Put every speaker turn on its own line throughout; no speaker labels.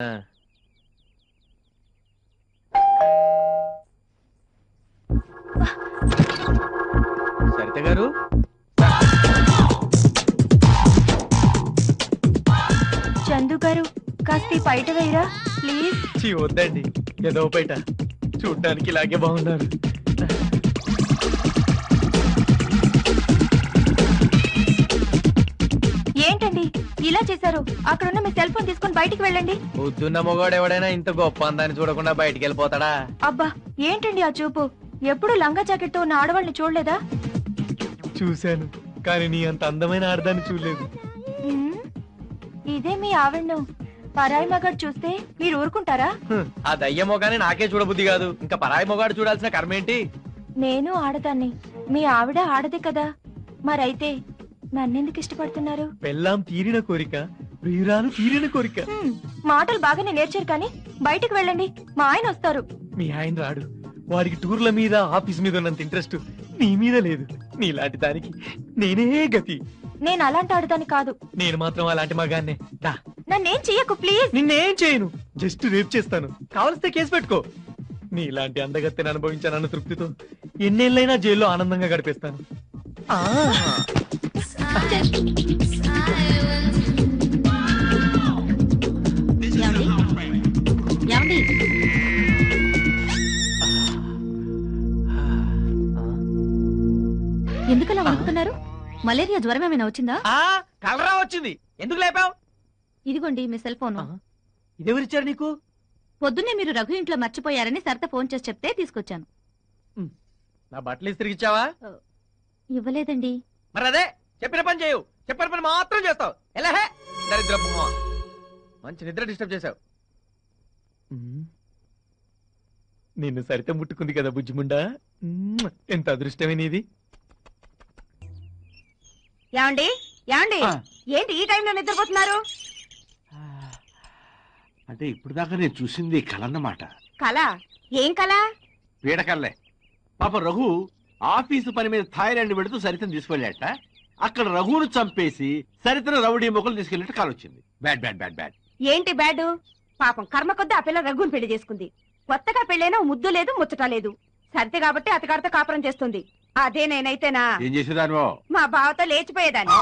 సరిత గారు,
చందు గారు కాస్త బయట వేయరా ప్లీజ్.
వద్దండి, ఏదో బయట చూడ్డానికి ఇలాగే బాగున్నారు.
ఏంటండి ఇలా చేశారు? అక్కడున్న మీ సెల్ ఫోన్ తీసుకొని బయటికి వెళ్ళండి.
పొద్దున్న మొగాడు ఎవడైనా ఇంత గొప్ప అందాన్ని చూడకుండా బయటికి వెళ్ళిపోతాడా?
అబ్బా ఏంటండి ఆ చూపు? ఎప్పుడు లంగా జాకెట్ తో ఉన్న ఆడవాళ్ళని చూడలేదా?
చూశాను, కానీ నీ అంత అందమైన ఆడదాన్ని చూడలేదు.
ఇదే మీ ఆవిడను పరాయి మగాడు చూస్తే మీరు ఊరుకుంటారా?
ఆ దయ్య మొగాని నాకే చూడబుద్ధి కాదు, ఇంకా పరాయి మొగాడు చూడాల్సిన కర్మేంటి?
నేను ఆడదాన్ని, మీ ఆవిడ ఆడదే కదా, మరైతే నన్నెందుకు ఇష్టపడుతున్నారు?
పెళ్ళాం తీరిన కోరిక, ప్రియురాలు తీరిన కోరిక.
మాటలు బాగానే నేర్చారు కానీ బయటకు వెళ్ళండి, మా ఆయన వస్తారు.
మీ ఆయన రాడు, వాడికి టూర్ల మీద ఆఫీస్ మీద ఉన్నంత ఇంట్రెస్ట్ నీ మీద లేదు. నీలాంటి దానికి నేనే గతి.
నేను అలాంటి ఆడదాన్ని కాదు.
నేను మాత్రం అలాంటి మగాన్నే. దా,
నన్నేం చెయ్యకు ప్లీజ్.
నిన్నేం చేయను, జస్ట్ రేప్ చేస్తాను. కావలిస్తే కేసు పెట్టుకో. నీలాంటి అందగత్తెని అనుభవించానన్న తృప్తితో ఎన్నేళ్ళైనా జైల్లో ఆనందంగా గడిపేస్తాను.
ఎందుకలా వణుకుతున్నారు? మలేరియా జ్వరం ఏమైనా వచ్చిందా?
కలరా వచ్చింది. ఎందుకు లేపావు?
ఇదిగోండి మీ సెల్ ఫోన్.
ఇదెవరిచ్చారు నీకు?
పొద్దున్నే మీరు రఘు ఇంట్లో మర్చిపోయారని సరిత ఫోన్ చేసి చెప్తే తీసుకొచ్చాను.
నా బట్టలు ఇస్త్రిగిచ్చావా?
ఇవ్వలేదండి.
మరి అదే చెప్పిన పని చేయవు, చెప్పిన పని మాత్రం చేస్తావు. ఎలాహే దరిద్రపు మొహం. మంచి నిద్ర డిస్టర్బ్ చేసావు. నిన్ను సరిత ముట్టుకుంది కదా బుజ్జిముండా, ఎంత అదృష్టమే నీది.
ఏమండి ఏమండి, ఏంటి ఈ టైంలో నిద్రపోతున్నారు?
అంటే ఇప్పుడు దాకా నేను చూసింది కలన్నమాట.
కళ? ఏం కళ?
పీడకల్లే. పాప రఘు ఆఫీసు పని మీద థాయిలాండ్ పెడుతూ సరితను తీసుకెళ్ళాట. అక్కడ రఘును చంపేసి సరితను రౌడీ మొక్కలు తీసుకెళ్ళినట్టు కాల్ వచ్చింది. Bad bad bad bad.
ఏంటి బ్యాడ్? పాపం కర్మ కొద్ది ఆ పిల్ల రఘుని పెళ్లి చేసుకుంది. కొత్తగా పెళ్ళైనా ముద్దు లేదు, ముచ్చట లేదు. సరితే కాబట్టి అతగారితో కాపురం చేస్తుంది. అదే నేనైతేనా
ఏం చేసేదానివో?
మా బావతో లేచిపోయేదాన్ని.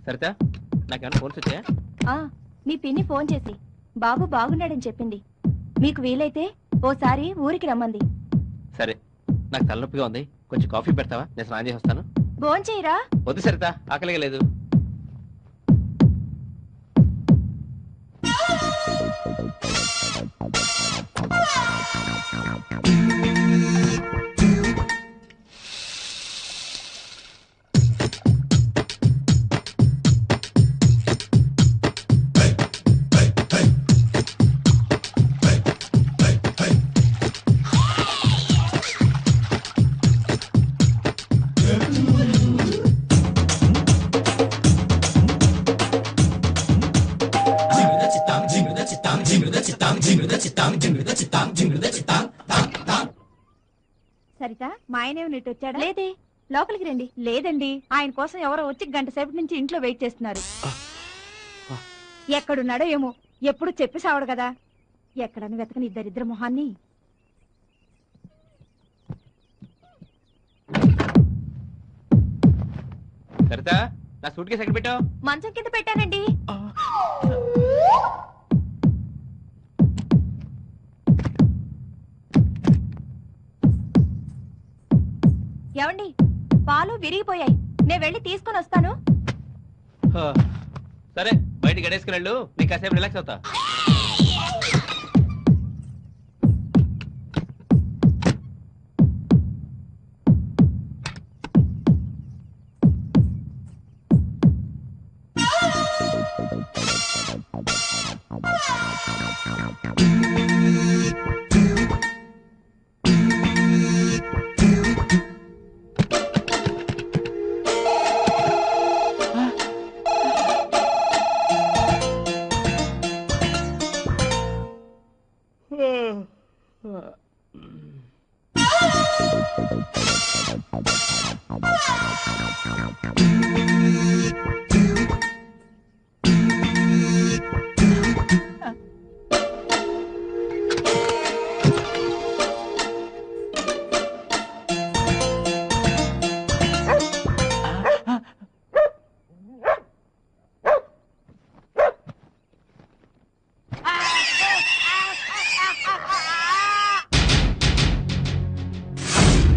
సరితా నాకేమైనా ఫోన్స్ వచ్చాయా?
మీ పిన్ని ఫోన్ చేసి బాబు బాగున్నాడని చెప్పింది. మీకు వీలైతే ఓసారి ఊరికి రమ్మంది.
సరే, నాకు తలనొప్పిగా ఉంది, కొంచెం కాఫీ పెడతావా? నేను స్నానం చేసి వస్తాను.
భోంచేయరా?
వద్దు సరితా, ఆకలిగా లేదు.
సరిత, మా ఆయన ఇటు వచ్చాడా? లేదే. లోపలికి రండి. లేదండి, ఆయన కోసం ఎవరో వచ్చి గంట సేపటి నుంచి ఇంట్లో వెయిట్ చేస్తున్నారు. ఎక్కడున్నాడో ఏమో, ఎప్పుడు చెప్పి సావడు కదా. ఎక్కడని వెతకని ఇద్దరిద్దరు మొహాన్ని.
సరితా, నా సూట్ కేసు ఎక్కడ పెట్టావు?
మంచం కింద పెట్టానండి. ఏమండి, పాలు విరిగిపోయాయి, నేను వెళ్ళి తీసుకొని వస్తాను.
సరే, బయట గడేసుకుని వెళ్ళు, నీకు కాసేపు రిలాక్స్ అవుతా.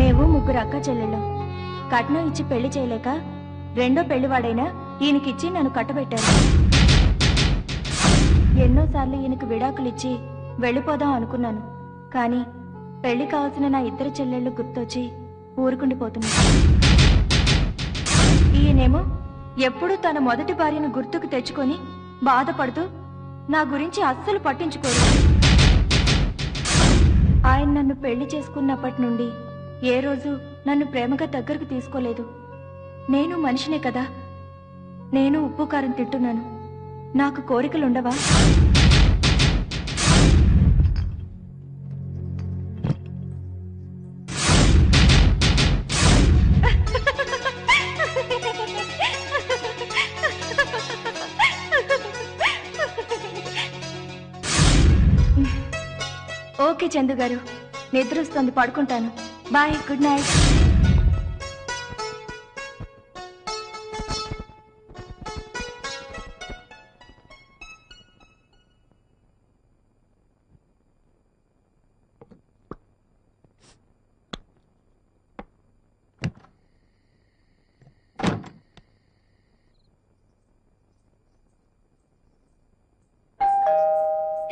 మేము ముగ్గురు అక్క చెల్లెళ్ళం. కట్నం ఇచ్చి పెళ్లి చేయలేక రెండో పెళ్లివాడైనా ఈయనకిచ్చి నన్ను కట్టబెట్టారు. ఎన్నోసార్లు ఈయనకు విడాకులిచ్చి వెళ్ళిపోదాం అనుకున్నాను. కానీ పెళ్లి కావాల్సిన నా ఇద్దరు చెల్లెళ్ళు గుర్తొచ్చి ఊరుకుండిపోతున్నా. ఈయనేమో ఎప్పుడూ తన మొదటి భార్యను గుర్తుకు తెచ్చుకొని బాధపడుతూ నా గురించి అస్సలు పట్టించుకోరు. ఆయన నన్ను పెళ్లి చేసుకున్నప్పటి నుండి ఏ రోజు నన్ను ప్రేమగా దగ్గరకు తీసుకోలేదు. నేను మనిషినే కదా, నేను ఉప్పు కారం తింటున్నాను. నాకు కోరికలుండవా? ఓకే చందు గారు, నిద్ర వస్తుంది, పడుకుంటాను. Bye, good night.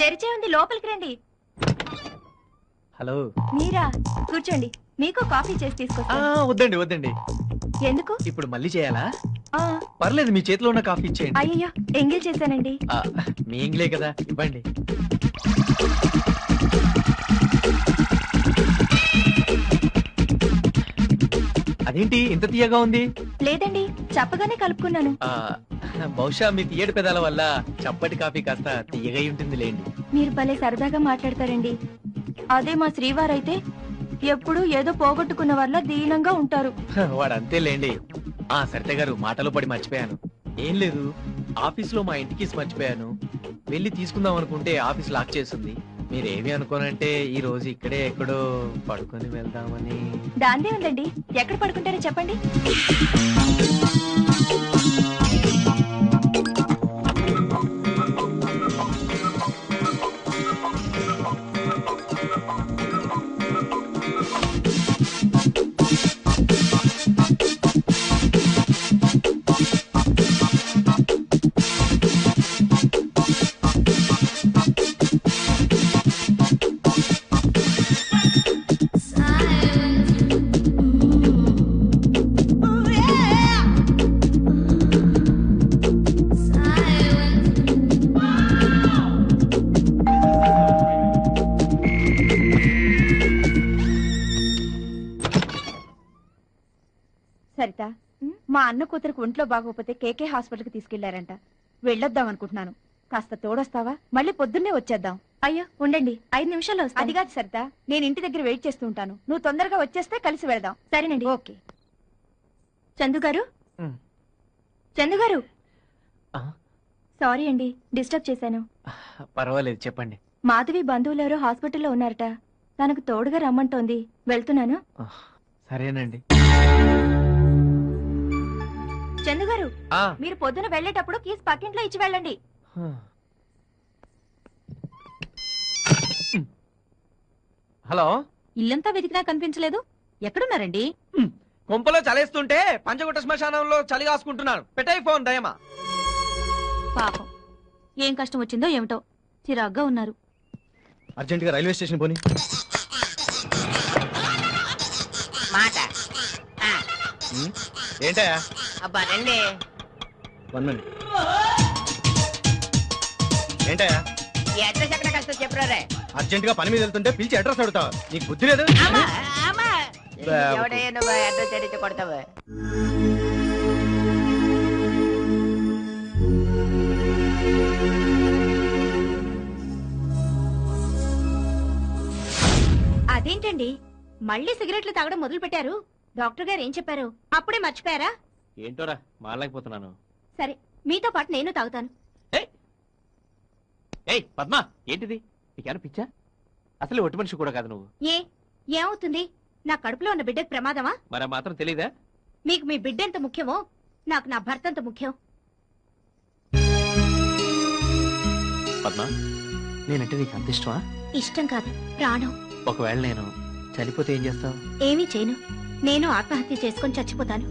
తెరిచే ఉంది, లోపలికి రండి.
హలో.
మీరా? కూర్చోండి, మీకు కాఫీ చేసి తీసుకొస్తా.
వద్దండి వద్దండి.
ఎందుకు?
ఇప్పుడు మళ్ళీ చేయాలా?
ఆ,
పర్లేదు, మీ చేతిలో ఉన్న కాఫీ ఇచ్చేయండి.
అయ్యయ్యో, ఎంగిల్ చేశానండి.
మీ ఎంగిలే కదా, ఇవ్వండి. అదేంటి ఇంత తీయగా ఉంది?
లేదండి, చెప్పగానే కలుపుకున్నాను.
బహుశా మీ తీయటి పెదాల వల్ల చప్పటి కాఫీ కాస్త తీయగా ఉంటుంది లేండి.
మీరు భలే సరదాగా మాట్లాడతారండి. అదే మా శ్రీవారైతే ఎప్పుడు ఏదో పోగొట్టుకున్న వల్ల దీనంగా ఉంటారు.
వాడు అంతే లేండి. సరిత గారు, మాటలో పడి మర్చిపోయాను. ఏం లేదు, ఆఫీస్ లో మా ఇంటికి మర్చిపోయాను. వెళ్ళి తీసుకుందాం అనుకుంటే ఆఫీస్ లాక్ చేసింది. మీరేమి అనుకోనంటే ఈ రోజు ఇక్కడే ఎక్కడో పడుకొని వెళ్దామని.
దాందే ఉందండి, ఎక్కడ పడుకుంటారో చెప్పండి. సరిత, మా అన్న కూతురికి ఒంట్లో బాగోపోతే కేకే హాస్పిటల్కి తీసుకెళ్లారంట. వెళ్ళొద్దాం అనుకుంటున్నాను. కాస్త తోడొస్తావా? మళ్ళీ పొద్దున్నే వచ్చేద్దాం. అయ్యో ఉండండి, 5 నిమిషాల్లో వస్తా. అది కాదు సరిత, నేను ఇంటి దగ్గర వెయిట్ చేస్తూ ఉంటాను. నువ్వు తొందరగా వచ్చేస్తే కలిసి వెళదాం. సరేనండి. ఓకే. చందు గారు, చందు గారు, సారీ అండి, డిస్టర్బ్ చేశాను.
పర్వాలేదు, చెప్పండి.
మాధవి బంధువులు ఎవరో హాస్పిటల్లో ఉన్నారట. తనకు తోడుగా రమ్మంటోంది. వెళ్తున్నాను.
సరేనండి.
చందు గారు, మీరు పొద్దున వెళ్ళేటప్పుడు కీస్ పక్కింట్లో ఇచ్చి వెళ్ళండి.
హలో,
ఇల్లంతా వెతికినా కనిపించలేదు. ఎక్కడున్నారండి?
కొంపలో చలేస్తుంటే పంచగుట్ట శ్మశానంలో చలి కాసుకుంటున్నాను. పెట్టాయి ఫోన్ దయమా.
పాపం, ఏం కష్టం వచ్చిందో ఏమిటో, చిరాగ్గా ఉన్నారు.
అర్జెంట్ గా రైల్వే స్టేషన్ పోని.
మాట
ఏంటయా?
అబ్బా రండి.
1 minute. ఏంటయా?
ఈ అడ్రస్ ఎక్కడ కష్టం చెప్పరారే.
అర్జెంట్ గా పని మీద వెళ్తుంటే పిలిచి అడ్రస్ అడుగుతావా? నీకు బుద్ధి లేదు?
ఎవడయ్యా నువ్వు అడ్రస్ అడిగితే కొడతావు?
అదేంటండి, మళ్ళీ సిగరెట్లు తాగడం మొదలు పెట్టారు? డాక్టర్ గారు ఏం చెప్పారు? అప్పుడే మర్చిపోయారా?
ఏంటోరా మారలేకపోతున్నాను.
సరే, మీతో పాటు నేను తాగుతాను.
ఏయ్ పద్మా, ఏంటిది? నీకేనా పిచ్చా? అసలు ఒట్టి మనిషి కూడా కాదు నువ్వు.
ఏమవుతుంది? నా కడుపులో ఉన్న బిడ్డకు ప్రమాదమా?
మరి మాత్రం తెలీదా?
మీకు మీ బిడ్డ ఎంత ముఖ్యమో నాకు నా భర్త ఎంత ముఖ్యం.
పద్మా, నేనంటే నీకు అంత ఇష్టమా?
ఇష్టం కాదు, ప్రాణం.
ఒకవేళ నేను చనిపోతే ఏం చేస్తావు?
ఏమీ చేయను. నేను ఆత్మహత్య చేసుకొని చచ్చిపోతాను.